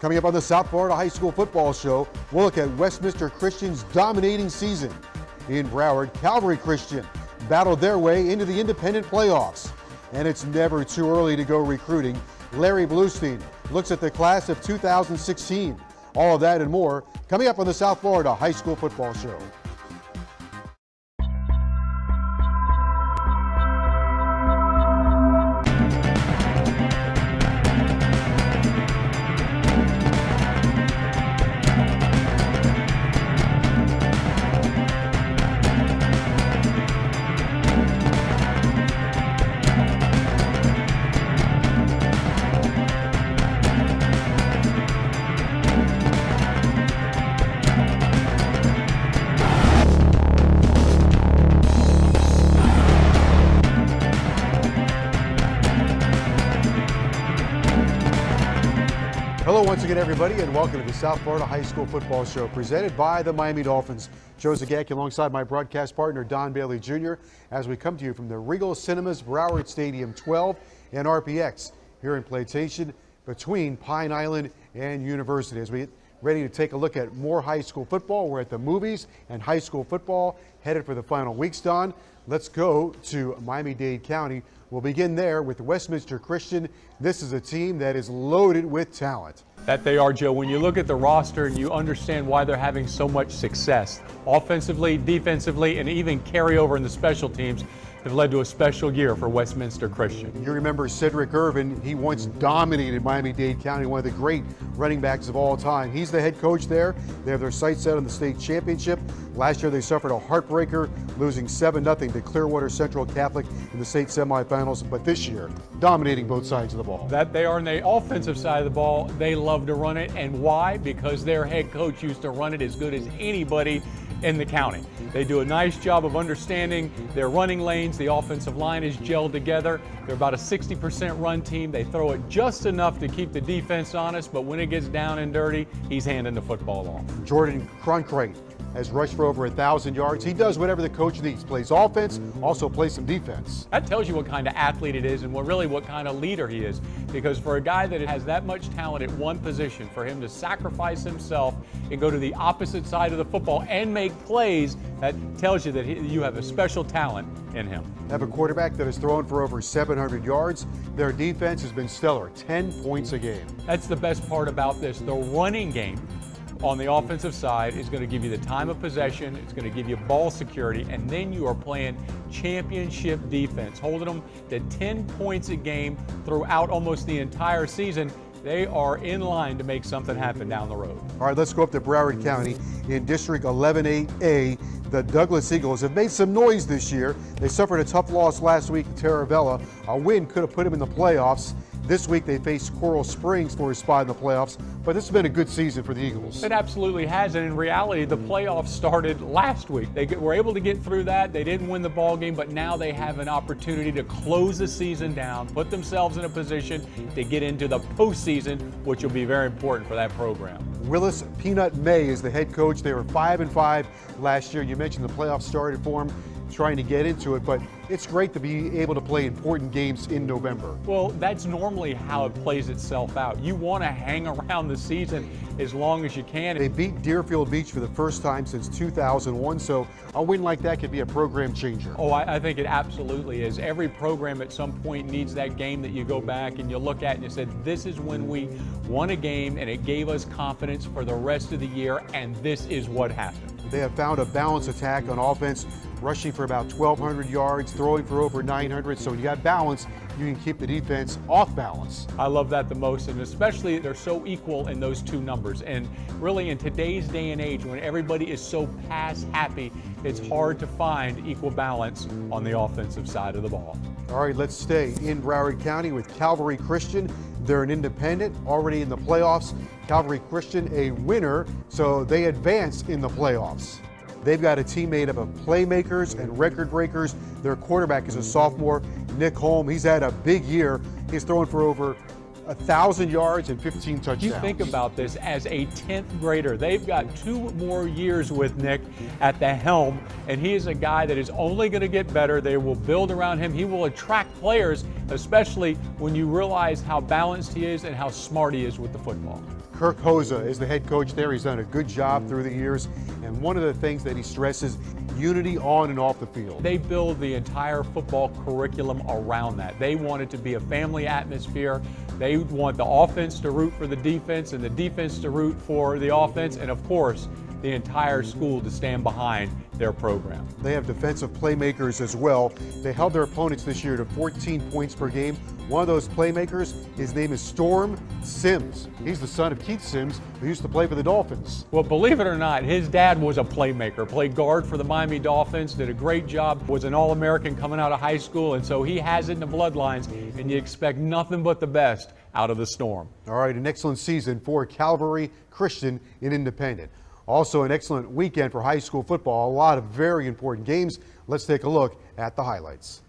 Coming up on the South Florida High School Football Show, we'll look at Westminster Christian's dominating season. In Broward, Calvary Christian battled their way into the independent playoffs. And it's never too early to go recruiting. Larry Bluestein looks at the class of 2016. All of that and more coming up on the South Florida High School Football Show. Hello once again, everybody, and welcome to the South Florida High School Football Show presented by the Miami Dolphins. Joe Zagacki alongside my broadcast partner Don Bailey Jr. as we come to you from the Regal Cinemas Broward Stadium 12 and RPX here in Plantation between Pine Island and University. As we get ready to take a look at more high school football, we're at the movies and high school football headed for the final weeks, Don. Let's go to Miami-Dade County. We'll begin there with Westminster Christian. This is a team that is loaded with talent. That they are, Joe. When you look at the roster and you understand why they're having so much success, offensively, defensively, and even carryover in the special teams, have led to a special year for Westminster Christian. You remember Cedric Irvin. He once dominated Miami-Dade County, one of the great running backs of all time. He's the head coach there. They have their sights set on the state championship. Last year they suffered a heartbreaker, losing 7-0 to Clearwater Central Catholic in the state semifinals. But this year, dominating both sides of the ball. That they are on the offensive side of the ball. They love to run it. And why? Because their head coach used to run it as good as anybody in the county. They do a nice job of understanding their running lanes. The offensive line is gelled together. They're about a 60% run team. They throw it just enough to keep the defense honest, but when it gets down and dirty, he's handing the football off. Jordan Cronkite has rushed for over 1,000 yards. He does whatever the coach needs. Plays offense, also plays some defense. That tells you what kind of athlete it is and what kind of leader he is. Because for a guy that has that much talent at one position, for him to sacrifice himself and go to the opposite side of the football and make plays, that tells you that you have a special talent in him. They have a quarterback that has thrown for over 700 yards. Their defense has been stellar, 10 points a game. That's the best part about this. The running game on the offensive side is going to give you the time of possession, it's going to give you ball security, and then you are playing championship defense, holding them to 10 points a game throughout almost the entire season. They are in line to make something happen down the road. All right, let's go up to Broward County. In District 11-8A, the Douglas Eagles have made some noise this year. They suffered a tough loss last week to Taravella. A win could have put them in the playoffs. This week they face Coral Springs for a spot in the playoffs, but this has been a good season for the Eagles. It absolutely has, and in reality, the playoffs started last week. They were able to get through that. They didn't win the ball game, but now they have an opportunity to close the season down, put themselves in a position to get into the postseason, which will be very important for that program. Willis Peanut May is the head coach. They were 5-5 last year. You mentioned the playoffs started for them, trying to get into it, but it's great to be able to play important games in November. Well, that's normally how it plays itself out. You want to hang around the season as long as you can. They beat Deerfield Beach for the first time since 2001, so a win like that could be a program changer. Oh, I think it absolutely is. Every program at some point needs that game that you go back and you look at and you said, this is when we won a game and it gave us confidence for the rest of the year, and this is what happened. They have found a balanced attack on offense, rushing for about 1,200 yards, throwing for over 900. So when you got balance, you can keep the defense off balance. I love that the most, and especially they're so equal in those two numbers. And really in today's day and age, when everybody is so pass happy, it's hard to find equal balance on the offensive side of the ball. All right, let's stay in Broward County with Calvary Christian. They're an independent, already in the playoffs. Calvary Christian, a winner, so they advance in the playoffs. They've got a team made up of playmakers and record breakers. Their quarterback is a sophomore, Nick Holm. He's had a big year. He's thrown for over 1,000 yards and 15 touchdowns. You think about this as a 10th grader. They've got 2 more years with Nick at the helm, and he is a guy that is only going to get better. They will build around him. He will attract players especially when you realize how balanced he is and how smart he is with the football. Kirk Hoza is the head coach there. He's done a good job through the years. And one of the things that he stresses, unity on and off the field. They build the entire football curriculum around that. They want it to be a family atmosphere. They want the offense to root for the defense and the defense to root for the offense. And of course, the entire school to stand behind their program. They have defensive playmakers as well. They held their opponents this year to 14 points per game. One of those playmakers, his name is Storm Sims. He's the son of Keith Sims, who used to play for the Dolphins. Well, believe it or not, his dad was a playmaker, played guard for the Miami Dolphins, did a great job, was an All-American coming out of high school, and so he has it in the bloodlines, and you expect nothing but the best out of the Storm. All right, an excellent season for Calvary Christian in Independent. Also an excellent weekend for high school football. A lot of very important games. Let's take a look at the highlights.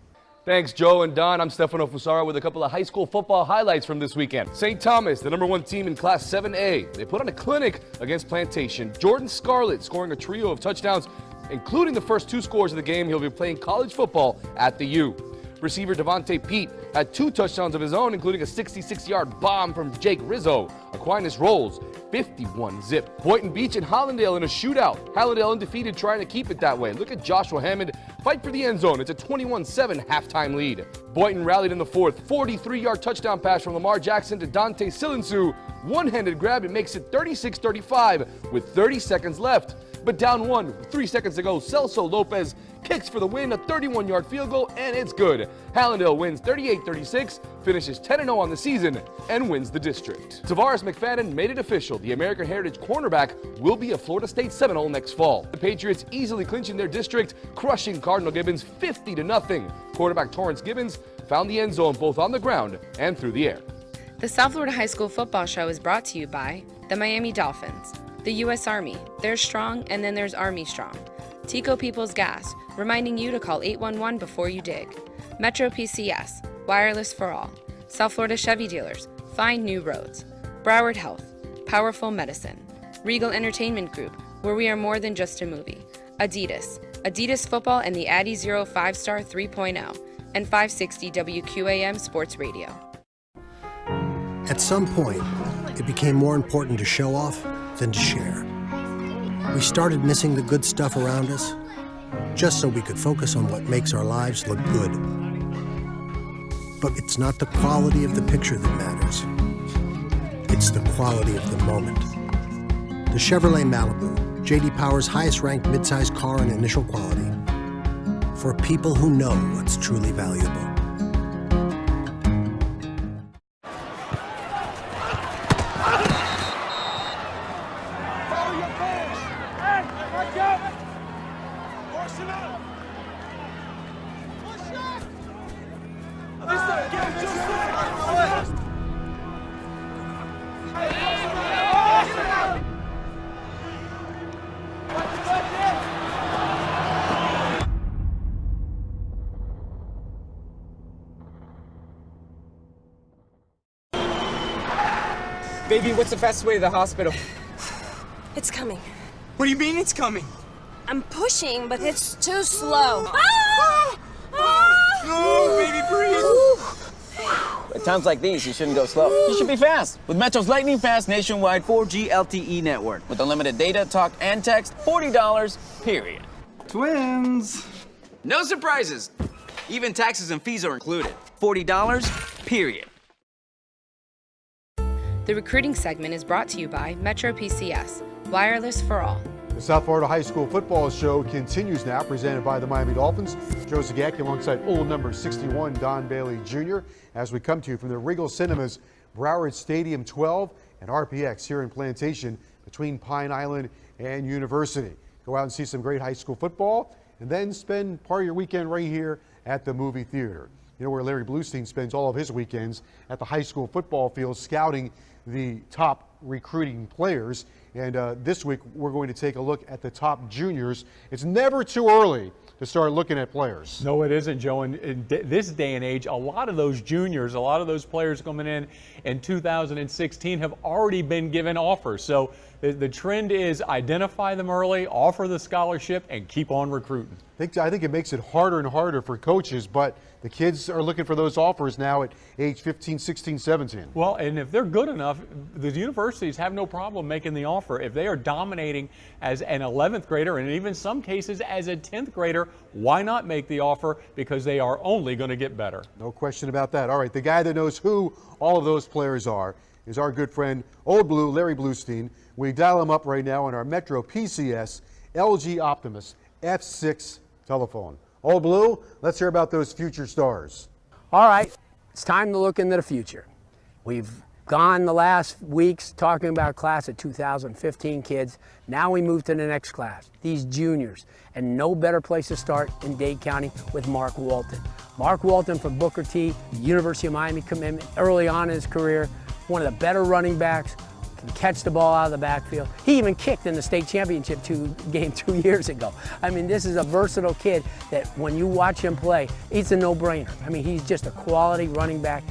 Thanks, Joe and Don. I'm Stefano Fusaro with a couple of high school football highlights from this weekend. St. Thomas, the #1 team in Class 7A. They put on a clinic against Plantation. Jordan Scarlett scoring a trio of touchdowns, including the first 2 scores of the game. He'll be playing college football at the U. Receiver Devontae Pete had 2 touchdowns of his own, including a 66-yard bomb from Jake Rizzo. Aquinas rolls 51-zip. Boynton Beach and Hollandale in a shootout. Hollandale undefeated, trying to keep it that way. Look at Joshua Hammond fight for the end zone. It's a 21-7 halftime lead. Boynton rallied in the 4th. 43-yard touchdown pass from Lamar Jackson to Dante Silensu. One-handed grab, it makes it 36-35 with 30 seconds left. But down 1, 3 seconds to go, Celso Lopez kicks for the win, a 31-yard field goal, and it's good. Hallandale wins 38-36, finishes 10-0 on the season, and wins the district. Tavares McFadden made it official. The American Heritage cornerback will be a Florida State Seminole next fall. The Patriots easily clinching their district, crushing Cardinal Gibbons 50-0. Quarterback Torrance Gibbons found the end zone both on the ground and through the air. The South Florida High School Football Show is brought to you by the Miami Dolphins, the U.S. Army. There's strong, and then there's Army Strong. Tico Peoples Gas, reminding you to call 811 before you dig. Metro PCS, wireless for all. South Florida Chevy dealers, find new roads. Broward Health, powerful medicine. Regal Entertainment Group, where we are more than just a movie. Adidas Football and the Addy Zero 5-Star 3.0, and 560 WQAM Sports Radio. At some point, it became more important to show off than to share. We started missing the good stuff around us, just so we could focus on what makes our lives look good. But it's not the quality of the picture that matters. It's the quality of the moment. The Chevrolet Malibu, J.D. Power's highest-ranked midsize car in initial quality, for people who know what's truly valuable. Baby, what's the fastest way to the hospital? It's coming. What do you mean it's coming? I'm pushing, but it's too slow. Ah! No, baby, breathe. At times like these, you shouldn't go slow. You should be fast. With Metro's lightning fast nationwide 4G LTE network. With unlimited data, talk, and text, $40, period. Twins. No surprises. Even taxes and fees are included. $40, period. The recruiting segment is brought to you by Metro PCS, wireless for all. The South Florida High School Football Show continues now, presented by the Miami Dolphins. Joe Zagacki alongside old number 61, Don Bailey Jr., as we come to you from the Regal Cinemas, Broward Stadium 12 and RPX here in Plantation between Pine Island and University. Go out and see some great high school football and then spend part of your weekend right here at the movie theater. You know where Larry Bluestein spends all of his weekends, at the high school football field, scouting the top recruiting players. And this week, we're going to take a look at the top juniors. It's never too early to start looking at players. No, it isn't, Joe. In this day and age, a lot of those juniors, a lot of those players coming in 2016 have already been given offers. So the trend is identify them early, offer the scholarship, and keep on recruiting. I think it makes it harder and harder for coaches, but the kids are looking for those offers now at age 15, 16, 17. Well, and if they're good enough, the universities have no problem making the offer. If they are dominating as an 11th grader, and even some cases as a 10th grader, why not make the offer? Because they are only going to get better. No question about that. All right, the guy that knows who all of those players are is our good friend, Old Blue, Larry Bluestein. We dial him up right now on our Metro PCS LG Optimus F6 telephone. Old Blue, let's hear about those future stars. All right, it's time to look into the future. We've gone the last weeks talking about class of 2015 kids. Now we move to the next class, these juniors. And no better place to start in Dade County with Mark Walton. Mark Walton from Booker T, University of Miami commitment early on in his career, one of the better running backs, can catch the ball out of the backfield. He even kicked in the state championship game 2 years ago. I mean, this is a versatile kid that when you watch him play, it's a no-brainer. I mean, he's just a quality running back.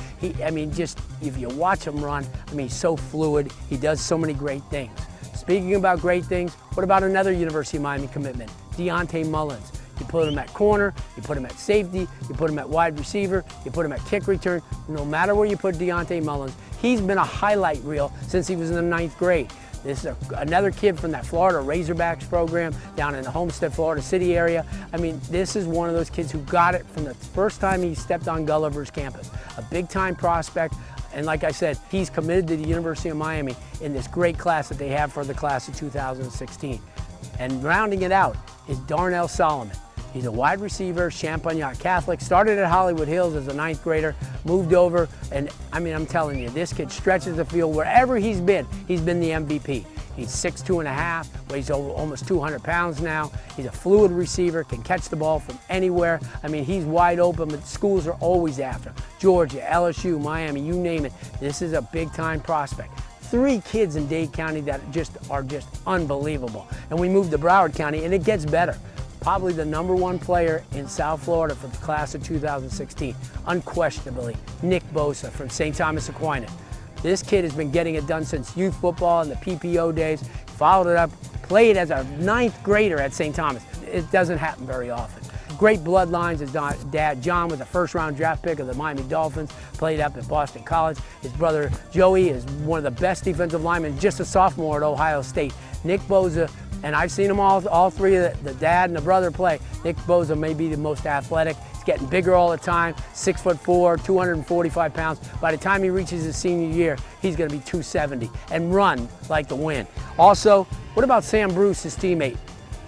Just if you watch him run, I mean, he's so fluid. He does so many great things. Speaking about great things, what about another University of Miami commitment? Deontay Mullins. You put him at corner, you put him at safety, you put him at wide receiver, you put him at kick return. No matter where you put Deontay Mullins, he's been a highlight reel since he was in the 9th grade. This is another kid from that Florida Razorbacks program down in the Homestead, Florida City area. I mean, this is one of those kids who got it from the first time he stepped on Gulliver's campus. A big-time prospect. And like I said, he's committed to the University of Miami in this great class that they have for the class of 2016. And rounding it out is Darnell Solomon. He's a wide receiver, Champagnat Catholic, started at Hollywood Hills as a 9th grader, moved over, and I mean, I'm telling you, this kid stretches the field wherever he's been the MVP. He's 6'2½", weighs almost 200 pounds now. He's a fluid receiver, can catch the ball from anywhere. I mean, he's wide open, but schools are always after him. Georgia, LSU, Miami, you name it. This is a big-time prospect. 3 kids in Dade County that are just unbelievable. And we moved to Broward County, and it gets better. Probably the #1 player in South Florida for the class of 2016, unquestionably, Nick Bosa from St. Thomas Aquinas. This kid has been getting it done since youth football and the PPO days, followed it up, played as a 9th grader at St. Thomas. It doesn't happen very often. Great bloodlines. His dad, John, was a first-round draft pick of the Miami Dolphins, played up at Boston College. His brother, Joey, is one of the best defensive linemen, just a sophomore at Ohio State. Nick Bosa, and I've seen them all three of the dad and the brother play. Nick Bosa may be the most athletic. He's getting bigger all the time, 6'4", 245 pounds. By the time he reaches his senior year, he's going to be 270 and run like the wind. Also, what about Sam Bruce, his teammate?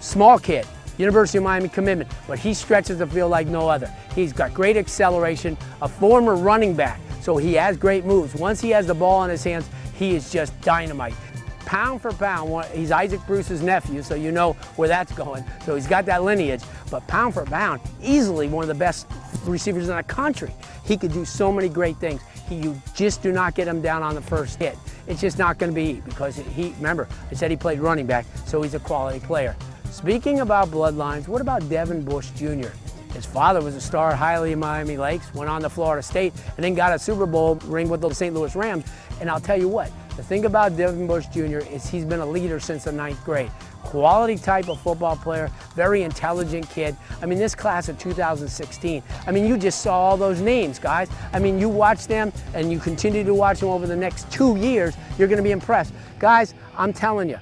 Small kid, University of Miami commitment, but he stretches the field like no other. He's got great acceleration, a former running back, so he has great moves. Once he has the ball in his hands, he is just dynamite. Pound for pound, he's Isaac Bruce's nephew, so you know where that's going. So he's got that lineage, but pound for pound, easily one of the best receivers in the country. He could do so many great things. You just do not get him down on the first hit. It's just not going to be because remember, I said he played running back, so he's a quality player. Speaking about bloodlines, what about Devin Bush Jr.? His father was a star at Hialeah Miami Lakes, went on to Florida State, and then got a Super Bowl ring with the St. Louis Rams. And I'll tell you what, the thing about Devin Bush Jr. is he's been a leader since the 9th grade. Quality type of football player, very intelligent kid. I mean, this class of 2016, I mean, you just saw all those names, guys. I mean, you watch them and you continue to watch them over the next 2 years, you're going to be impressed. Guys, I'm telling you,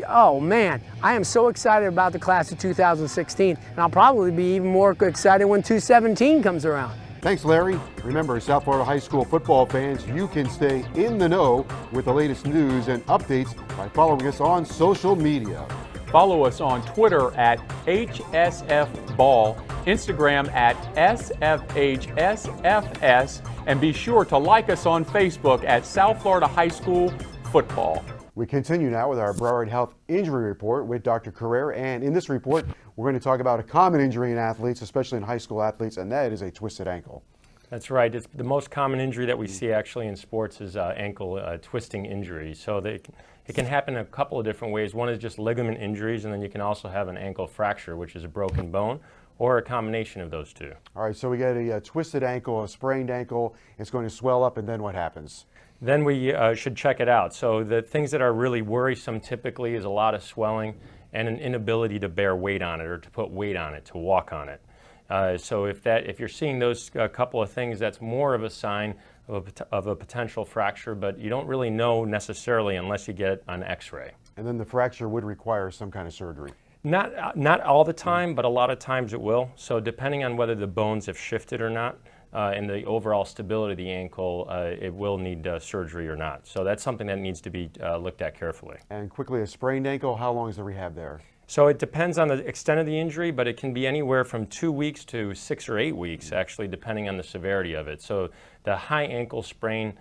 oh man, I am so excited about the class of 2016, and I'll probably be even more excited when 2017 comes around. Thanks, Larry. Remember, South Florida high school football fans, you can stay in the know with the latest news and updates by following us on social media. Follow us on Twitter at HSFBall, Instagram at SFHSFS, and be sure to like us on Facebook at South Florida High School Football. We continue now with our Broward Health Injury Report with Dr. Carrera, and in this report, we're going to talk about a common injury in athletes, especially in high school athletes, and that is a twisted ankle. That's right. It's the most common injury that we see actually in sports is ankle twisting injury. So it can happen a couple of different ways. One is just ligament injuries, and then you can also have an ankle fracture, which is a broken bone, or a combination of those two. All right, so we get a twisted ankle, a sprained ankle. It's going to swell up, and then what happens? Then we should check it out. So the things that are really worrisome typically is a lot of swelling and an inability to bear weight on it or to put weight on it, to walk on it. So if you're seeing those couple of things, that's more of a sign of a potential fracture, but you don't really know necessarily unless you get an x-ray. And then the fracture would require some kind of surgery. Not all the time, but a lot of times it will. So depending on whether the bones have shifted or not, and the overall stability of the ankle, it will need surgery or not. So that's something that needs to be looked at carefully. And quickly, a sprained ankle, how long is the rehab there? So it depends on the extent of the injury, but it can be anywhere from 2 weeks to 6 or 8 weeks, actually, depending on the severity of it. So the high ankle sprain,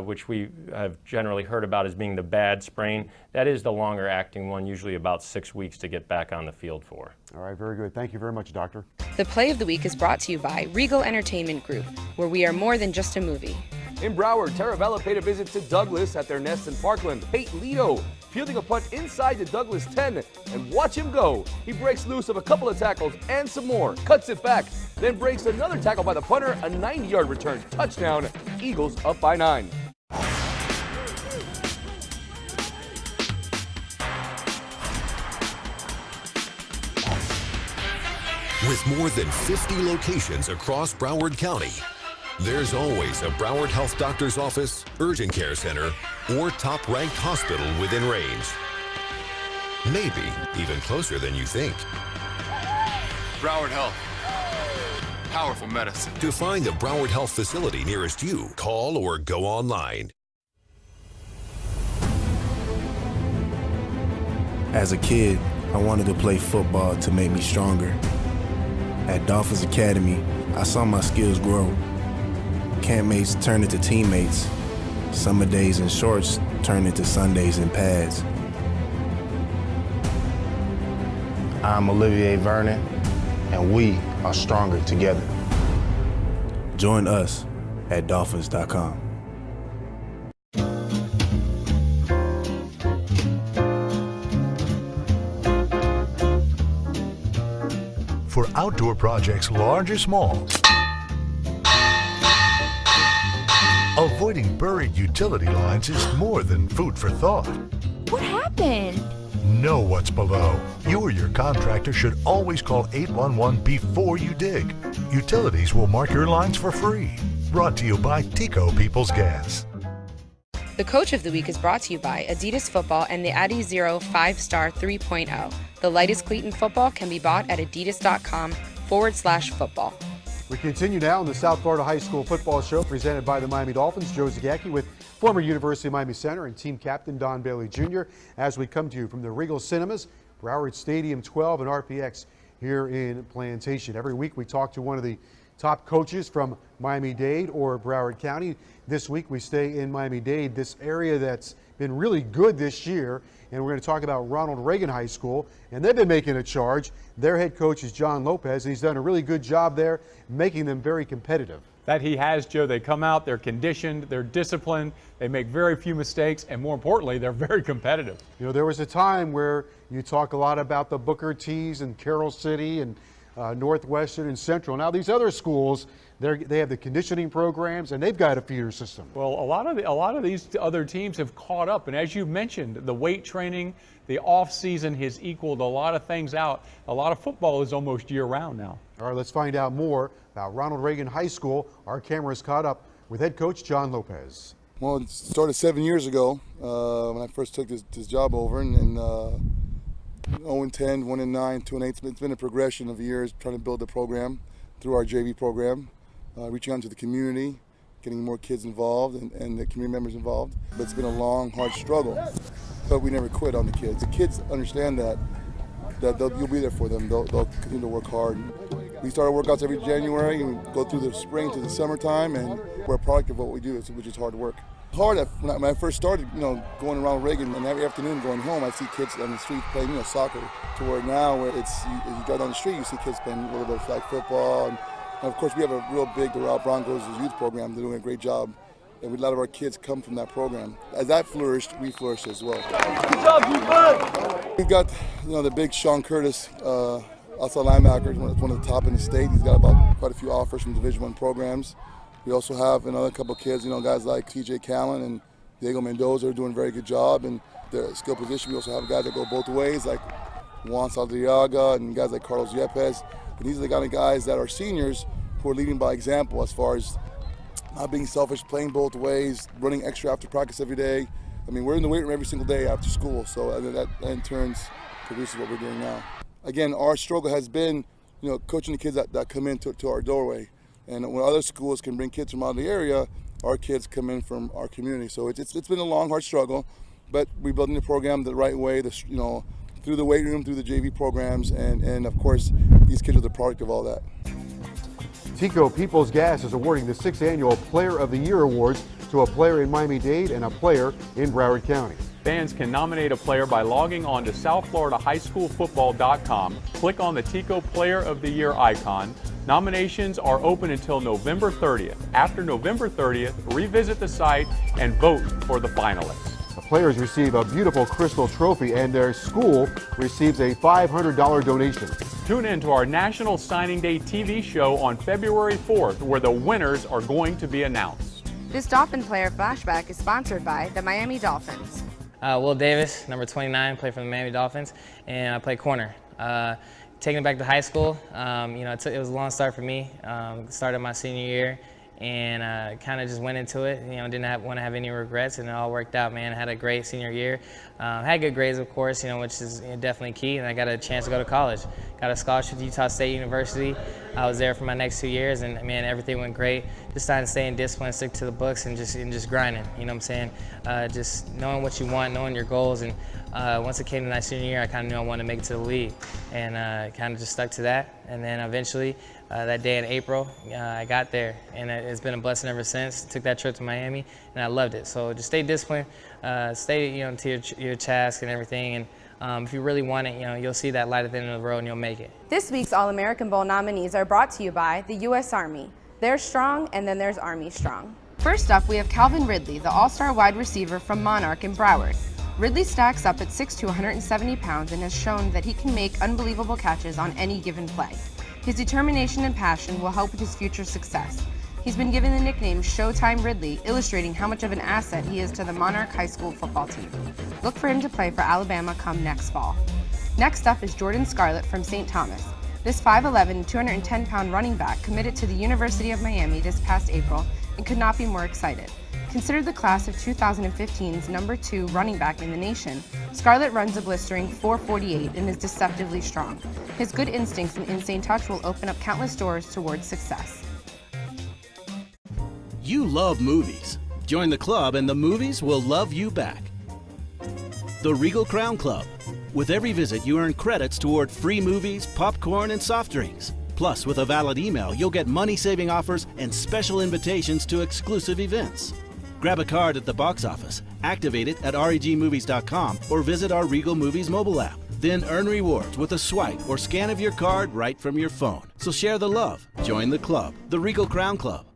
which we have generally heard about as being the bad sprain, that is the longer acting one, usually about 6 weeks to get back on the field for. All right, very good. Thank you very much, Doctor. The Play of the Week is brought to you by Regal Entertainment Group, where we are more than just a movie. In Broward, Taravella paid a visit to Douglas at their nest in Parkland. Peyton Lito fielding a punt inside the Douglas 10, and watch him go. He breaks loose of a couple of tackles and some more, cuts it back, then breaks another tackle by the punter, a 90-yard return. Touchdown, Eagles up by 9. With more than 50 locations across Broward County, there's always a Broward Health Doctor's Office, urgent care center, or top-ranked hospital within range. Maybe even closer than you think. Broward Health. Powerful medicine. To find the Broward Health facility nearest you, call or go online. As a kid, I wanted to play football to make me stronger. At Dolphins Academy, I saw my skills grow. Campmates turned into teammates. Summer days in shorts turned into Sundays in pads. I'm Olivier Vernon, and we are stronger together. Join us at Dolphins.com. For outdoor projects large or small, avoiding buried utility lines is more than food for thought. What happened? Know what's below. You or your contractor should always call 811 before you dig. Utilities will mark your lines for free. Brought to you by Tico Peoples Gas. The Coach of the Week is brought to you by Adidas Football and the Adizero 5-Star 3.0. The lightest cleat in football can be bought at adidas.com/football. We continue now on the South Florida High School Football Show presented by the Miami Dolphins. Joe Zagacki with former University of Miami center and team captain Don Bailey Jr. as we come to you from the Regal Cinemas, Broward Stadium 12 and RPX here in Plantation. Every week we talk to one of the top coaches from Miami-Dade or Broward County. This week we stay in Miami-Dade, this area that's been really good this year, and we're going to talk about Ronald Reagan High School, and they've been making a charge. Their head coach is John Lopez, and he's done a really good job there, making them very competitive. That he has, Joe. They come out, they're conditioned, they're disciplined, they make very few mistakes, and more importantly, they're very competitive. You know, there was a time where you talk a lot about the Booker T's and Carroll City and Northwestern and Central. Now these other schools, they have the conditioning programs and they've got a feeder system. Well, a lot of these other teams have caught up, and as you mentioned, the weight training, the off season has equaled a lot of things out. A lot of football is almost year round now. All right, let's find out more about Ronald Reagan High School. Our camera is caught up with head coach John Lopez. Well, it started 7 years ago when I first took this job over, and 0-10, 1-9, 2-8. It's been a progression of years trying to build the program through our JV program, reaching out to the community, getting more kids involved and the community members involved. But it's been a long, hard struggle, but we never quit on the kids. The kids understand that you'll be there for them. They'll continue to work hard. We start our workouts every January and we go through the spring to the summertime, and we're a product of what we do, which is hard work. Hard when I first started, going around Reagan, and every afternoon going home, I'd see kids on the street playing, soccer. To where now, where you drive down the street, you see kids playing a little bit of flag football, And of course, we have a real big Doral Broncos youth program. They're doing a great job. And a lot of our kids come from that program. As that flourished, we flourished as well. Good job, you. We've got, the big Sean Curtis, outside linebacker, one of the top in the state. He's got quite a few offers from Division I programs. We also have another couple kids, guys like TJ Callan and Diego Mendoza are doing a very good job. And their skill position, we also have guys that go both ways, like Juan Saldriaga and guys like Carlos Yepes. And these are the kind of guys that are seniors who are leading by example as far as not being selfish, playing both ways, running extra after practice every day. I mean, we're in the weight room every single day after school, so that in turn produces what we're doing now. Again, our struggle has been, coaching the kids that come into our doorway. And when other schools can bring kids from out of the area, our kids come in from our community. So it's been a long, hard struggle, but we're building the program the right way, through the weight room, through the JV programs, and of course, these kids are the product of all that. Tico Peoples Gas is awarding the 6th annual Player of the Year awards to a player in Miami-Dade and a player in Broward County. Fans can nominate a player by logging on to SouthFloridaHighSchoolFootball.com. Click on the Tico Player of the Year icon. Nominations are open until November 30th. After November 30th, revisit the site and vote for the finalists. The players receive a beautiful crystal trophy and their school receives a $500 donation. Tune in to our National Signing Day TV show on February 4th, where the winners are going to be announced. This Dolphin Player Flashback is sponsored by the Miami Dolphins. Will Davis, number 29, play for the Miami Dolphins, and I play corner. Taking it back to high school, it was a long start for me. Started my senior year and kind of just went into it. Didn't want to have any regrets, and it all worked out, man. I had a great senior year. Had good grades, of course, which is definitely key, and I got a chance to go to college. Got a scholarship to Utah State University. I was there for my next 2 years, and man, everything went great. Just trying to stay in discipline, stick to the books, and just grinding. You know what I'm saying? Just knowing what you want, knowing your goals, and once it came to my senior year, I kind of knew I wanted to make it to the league, and kind of just stuck to that. And then eventually, that day in April, I got there, and it's been a blessing ever since. Took that trip to Miami, and I loved it. So just stay disciplined, stay to your task and everything, and if you really want it, you'll see that light at the end of the road, and you'll make it. This week's All-American Bowl nominees are brought to you by the U.S. Army. They're strong, and then there's Army strong. First up, we have Calvin Ridley, the all-star wide receiver from Monarch in Broward. Ridley stacks up at 6'2", 170 pounds, and has shown that he can make unbelievable catches on any given play. His determination and passion will help with his future success. He's been given the nickname Showtime Ridley, illustrating how much of an asset he is to the Monarch High School football team. Look for him to play for Alabama come next fall. Next up is Jordan Scarlett from St. Thomas. This 5'11", 210-pound running back committed to the University of Miami this past April and could not be more excited. Considered the class of 2015's number 2 running back in the nation, Scarlett runs a blistering 4.48 and is deceptively strong. His good instincts and insane touch will open up countless doors towards success. You love movies. Join the club and the movies will love you back. The Regal Crown Club. With every visit, you earn credits toward free movies, popcorn, and soft drinks. Plus, with a valid email, you'll get money-saving offers and special invitations to exclusive events. Grab a card at the box office, activate it at regmovies.com, or visit our Regal Movies mobile app. Then earn rewards with a swipe or scan of your card right from your phone. So share the love. Join the club, the Regal Crown Club.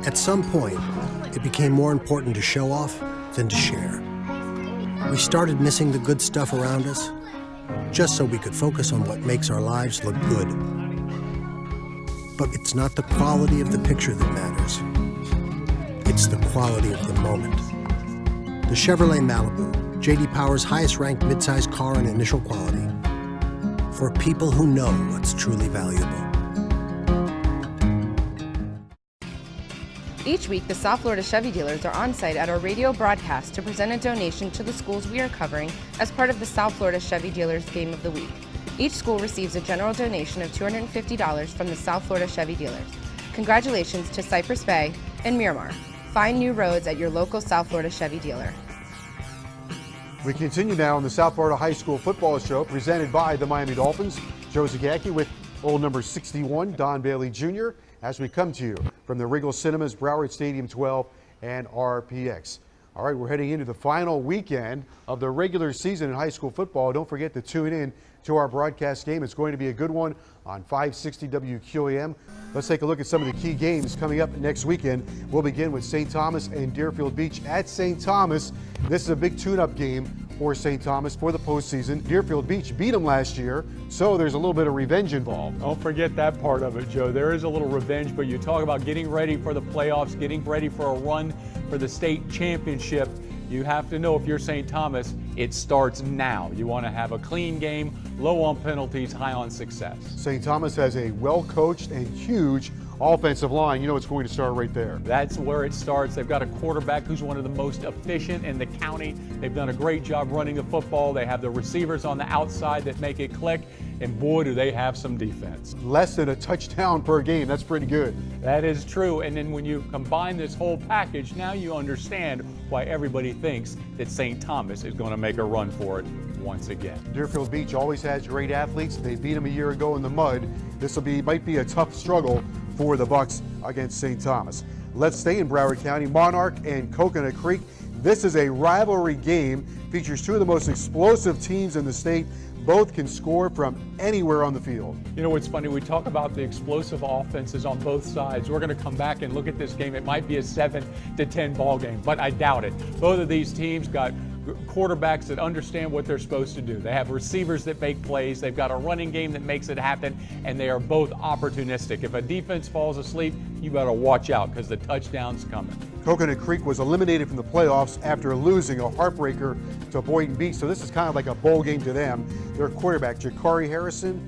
At some point, it became more important to show off than to share. We started missing the good stuff around us, just so we could focus on what makes our lives look good. But it's not the quality of the picture that matters. It's the quality of the moment. The Chevrolet Malibu, J.D. Power's highest-ranked midsize car in initial quality, for people who know what's truly valuable. Each week, the South Florida Chevy dealers are on site at our radio broadcast to present a donation to the schools we are covering as part of the South Florida Chevy Dealers Game of the Week. Each school receives a general donation of $250 from the South Florida Chevy dealers. Congratulations to Cypress Bay and Miramar. Find new roads at your local South Florida Chevy dealer. We continue now on the South Florida High School Football Show presented by the Miami Dolphins. Joe Zagacki with old number 61, Don Bailey Jr., as we come to you from the Regal Cinemas, Broward Stadium 12 and RPX. All right, we're heading into the final weekend of the regular season in high school football. Don't forget to tune in to our broadcast game. It's going to be a good one on 560 WQAM. Let's take a look at some of the key games coming up next weekend. We'll begin with St. Thomas and Deerfield Beach at St. Thomas. This is a big tune-up game for St. Thomas for the postseason. Deerfield Beach beat them last year, so there's a little bit of revenge involved. Don't forget that part of it, Joe. There is a little revenge, but you talk about getting ready for the playoffs, getting ready for a run for the state championship. You have to know, if you're St. Thomas, it starts now. You want to have a clean game, low on penalties, high on success. St. Thomas has a well-coached and huge offensive line. You know it's going to start right there. That's where it starts. They've got a quarterback who's one of the most efficient in the county. They've done a great job running the football. They have the receivers on the outside that make it click, and boy, do they have some defense. Less than a touchdown per game. That's pretty good. That is true, and then when you combine this whole package, now you understand why everybody thinks that St. Thomas is going to make a run for it once again. Deerfield Beach always has great athletes. They beat them a year ago in the mud. This might be a tough struggle for the Bucks against St. Thomas. Let's stay in Broward County. Monarch and Coconut Creek. This is a rivalry game. Features two of the most explosive teams in the state. Both can score from anywhere on the field. You know what's funny? We talk about the explosive offenses on both sides. We're going to come back and look at this game. It might be a 7-10 ball game, but I doubt it. Both of these teams got quarterbacks that understand what they're supposed to do. They have receivers that make plays. They've got a running game that makes it happen, and they are both opportunistic. If a defense falls asleep, you better watch out because the touchdown's coming. Coconut Creek was eliminated from the playoffs after losing a heartbreaker to Boynton Beach, so this is kind of like a bowl game to them. Their quarterback, Jakari Harrison,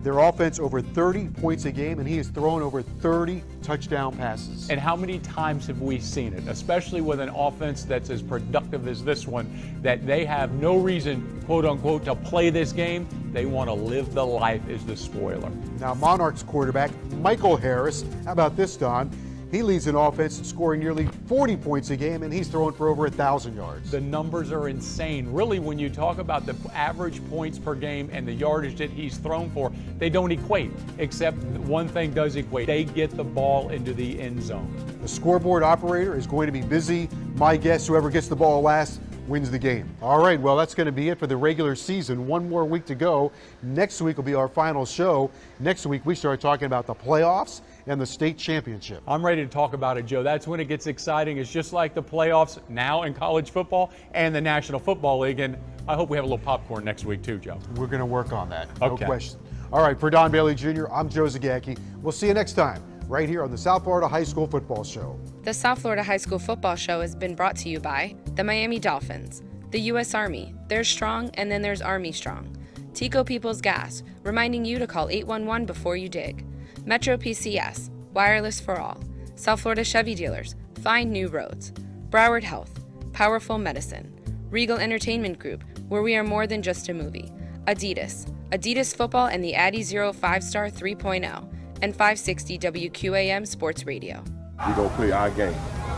their offense over 30 points a game, and he has thrown over 30 touchdown passes. And how many times have we seen it, especially with an offense that's as productive as this one, that they have no reason, quote unquote, to play this game. They want to live the life as the spoiler. Now, Monarch's quarterback, Michael Harris, how about this, Don? He leads an offense scoring nearly 40 points a game, and he's throwing for over 1,000 yards. The numbers are insane. Really, when you talk about the average points per game and the yardage that he's thrown for, they don't equate, except one thing does equate. They get the ball into the end zone. The scoreboard operator is going to be busy. My guess, whoever gets the ball last wins the game. All right, well, that's going to be it for the regular season. One more week to go. Next week will be our final show. Next week, we start talking about the playoffs and the state championship. I'm ready to talk about it, Joe. That's when it gets exciting. It's just like the playoffs now in college football and the National Football League. And I hope we have a little popcorn next week too, Joe. We're going to work on that. Okay. No question. All right, for Don Bailey Jr., I'm Joe Zagacki. We'll see you next time right here on the South Florida High School Football Show. The South Florida High School Football Show has been brought to you by the Miami Dolphins, the U.S. Army. There's strong, and then there's Army strong. Tico People's Gas, reminding you to call 811 before you dig. Metro PCS, wireless for all. South Florida Chevy dealers, find new roads. Broward Health, powerful medicine. Regal Entertainment Group, where we are more than just a movie. Adidas Football and the Addy Zero 5-Star 3.0. And 560 WQAM Sports Radio. We're going to play our game,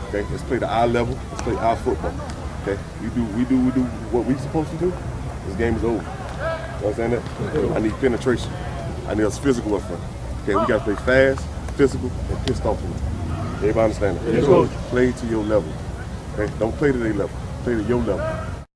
okay? Let's play to our level. Let's play our football, okay? We do what we're supposed to do. This game is over. You understand that? I need penetration. I need us physical up front. Okay, we got to play fast, physical, and pissed off. Everybody understand that? Yes, coach. Play to your level, okay? Don't play to their level. Play to your level.